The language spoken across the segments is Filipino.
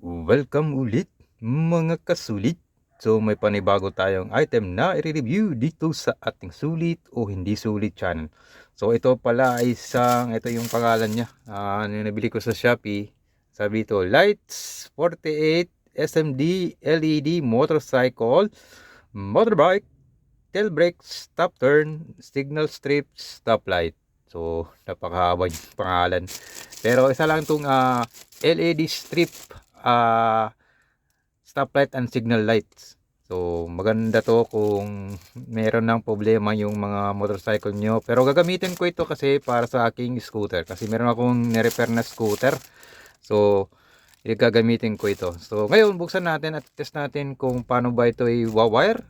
Welcome ulit mga kasulit. So may panibago tayong item na i-review dito sa ating sulit o hindi sulit channel. So ito pala ay ito yung pangalan niya. Nabili ko sa Shopee. Sabi ito, Lights 48 SMD LED motorcycle, motorbike, tail brakes, stop turn, signal strips, stoplight. So napakahaba yung pangalan. Pero isa lang itong LED strip, stoplight and signal lights. So maganda to kung meron ng problema yung mga motorcycle nyo. Pero gagamitin ko ito kasi para sa aking scooter. Kasi meron akong nirepair na scooter. So gagamitin ko ito. So ngayon buksan natin at test natin kung paano ba ito i-wire.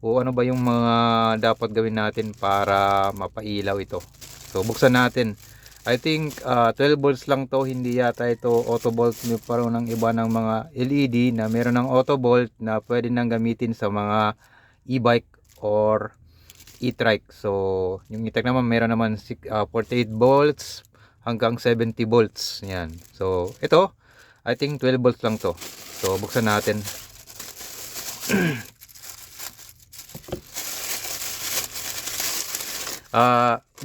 O ano ba yung mga dapat gawin natin para mapailaw ito. So buksan natin. I think 12 volts lang to, hindi yata ito auto volt. May parang ng iba ng mga LED na meron ng auto volt na pwede nang gamitin sa mga e-bike or e-trike. So yung e-trike naman meron naman 48 volts hanggang 70 volts. Yan. So ito I think 12 volts lang to. So buksan natin.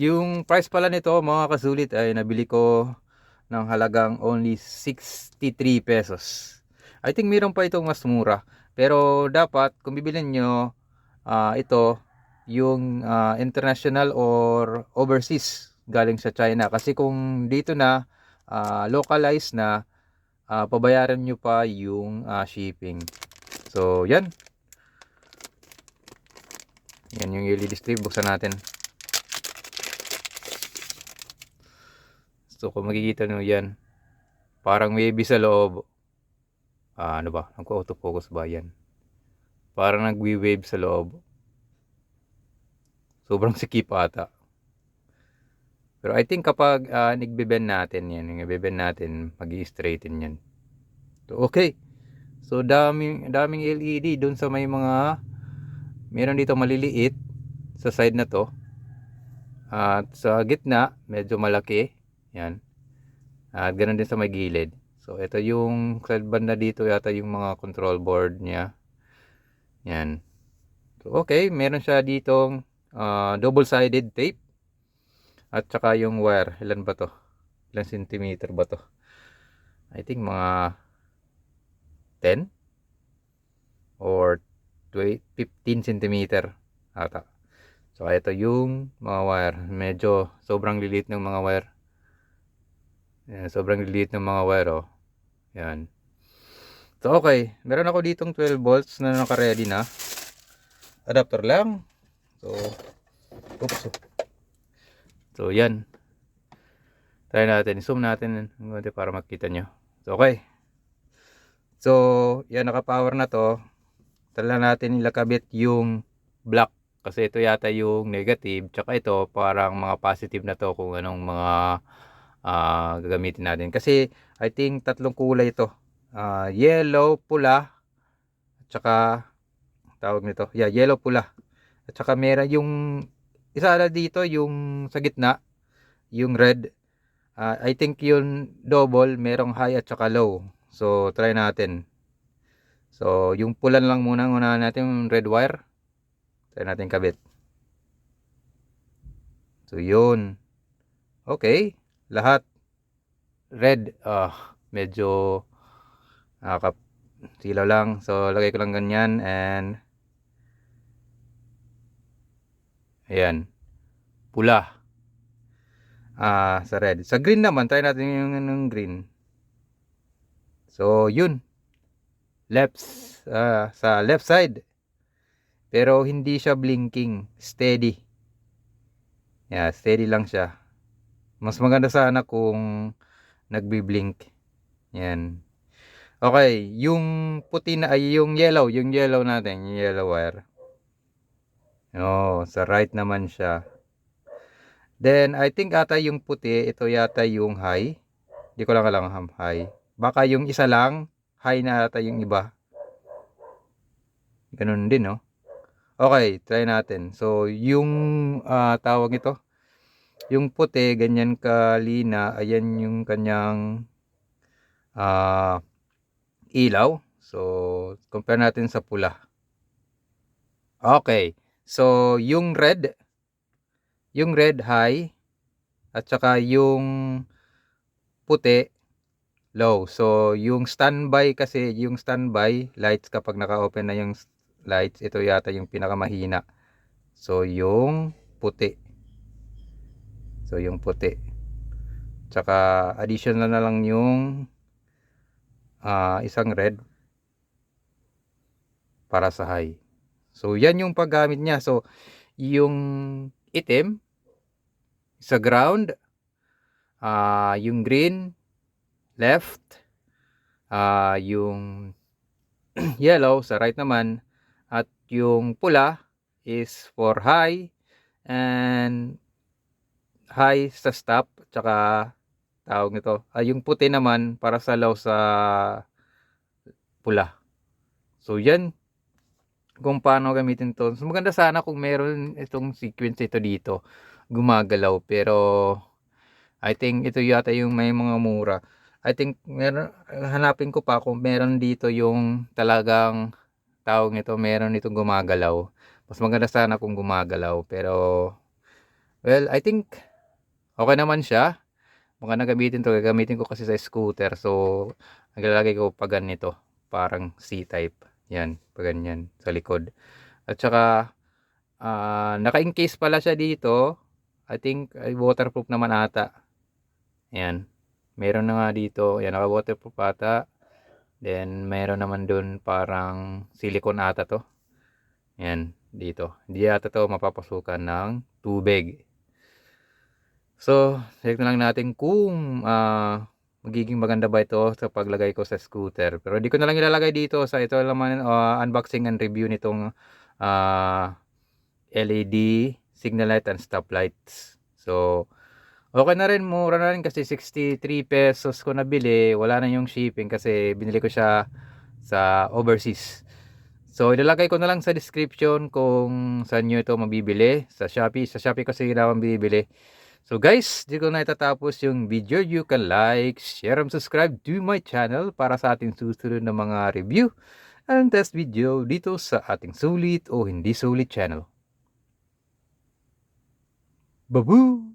Yung price pala nito mga kasulit ay nabili ko ng halagang only 63 pesos. I think meron pa itong mas mura. Pero dapat kung bibilin nyo ito yung international or overseas galing sa China. Kasi kung dito na localized na, pabayaran nyo pa yung shipping. So yan. Yan yung LED strip. Buksan natin. So kung makikita nyo yan, parang may ibig sa loob. Ano ba? Nagko-autofocus ba yan? Parang nagwi-wave sa loob. Sobrang sikip ata. Pero I think kapag nagbe-bend natin yan, nagbe-bend natin, magi-straighten yan. So okay. So daming LED doon sa may mga meron dito maliliit sa side na to. At sa gitna, medyo malaki. Yan. At ganoon din sa may gilid. So ito yung sa banda dito yata yung mga control board niya. Yan. So okay, meron siya ditong double-sided tape. At saka yung wire, ilan ba to? Ilang centimeter ba to? I think mga 10 or 15 centimeter ata. So ito yung mga wire. Medyo sobrang lilit ng mga wire. Yan, sobrang lilit ng mga wire oh. Yan. So okay, meron ako ditong 12 volts na naka-ready na. Adapter lang. So oops. So yan. Try natin, zoom natin para makita nyo. So okay. So yan, naka-power na to. Tala natin ilakabit yung black. Kasi ito yata yung negative. Tsaka ito parang mga positive na to kung anong mga gagamitin natin. Kasi I think tatlong kulay ito. Yellow, pula, at saka tawag nito. Yeah, yellow, pula. At saka meron yung isa na dito yung sa gitna, yung red. I think yung double, merong high at saka low. So try natin. So yung pula lang muna natin yung red wire. Try natin kabit. So yun. Okay. Lahat red. Medyo silaw lang. So lagay ko lang ganyan and ayan. Pula. Sa red. Sa green naman, try natin yung green. So yun. Sa left side. Pero hindi siya blinking. Steady. Yeah, steady lang siya. Mas maganda sana kung nagbi-blink. Yan. Okay, yung puti na ay yung yellow natin, yung yellow wire. Sa right naman siya. Then I think ata yung puti, ito yata yung high. Hindi ko lang alam high. Baka yung isa lang, high na ata yung iba. Ganun din, no? Okay, try natin. So, yung tawag ito, yung puti, ganyan kalina, ayan yung kanyang ilaw. So, compare natin sa pula. Okay. So, yung red high, at saka yung puti low. So, yung standby kasi, yung standby lights kapag naka-open na yung lights, ito yata yung pinakamahina. So, yung puti. Tsaka additional na lang yung isang red para sa high. So, yan yung paggamit niya. So, yung itim sa ground, yung green left, yung yellow sa right naman, at yung pula is for high, and high sa stop, tsaka tawag nito, yung puti naman para sa low sa pula. So, yan kung paano gamitin to. So, maganda sana kung meron itong sequence ito dito gumagalaw, pero I think ito yata yung may mga mura. I think meron, hanapin ko pa kung meron dito yung talagang tawag nito, meron itong gumagalaw. Mas maganda sana kung gumagalaw, pero well, I think okay naman siya. Maganda gamitin to, gagamitin ko kasi sa scooter. So, naglalagay ko pa ganito, parang C-type. Yan, pa ganyan sa likod. At saka naka-encase pala siya dito. I think waterproof naman ata. Ayan. Meron na nga dito. Ayan, naka-waterproof ata. Then, meron naman dun parang silicone ata to. Ayan, dito. Hindi ata to mapapasukan ng tubig. So, check na lang natin kung magiging maganda ba ito sa paglagay ko sa scooter. Pero di ko na lang ilalagay dito sa ito naman unboxing and review nitong LED signal light and stop lights. So, okay na rin, mura na rin kasi 63 pesos ko nabili. Wala na yung shipping kasi binili ko siya sa overseas. So, ilalagay ko na lang sa description kung saan nyo ito mabibili. Sa Shopee. Sa Shopee kasi naman bibili. So guys, dito na itatapos yung video. You can like, share, and subscribe to my channel para sa ating susunod na mga review and test video dito sa ating sulit o hindi sulit channel. Babu!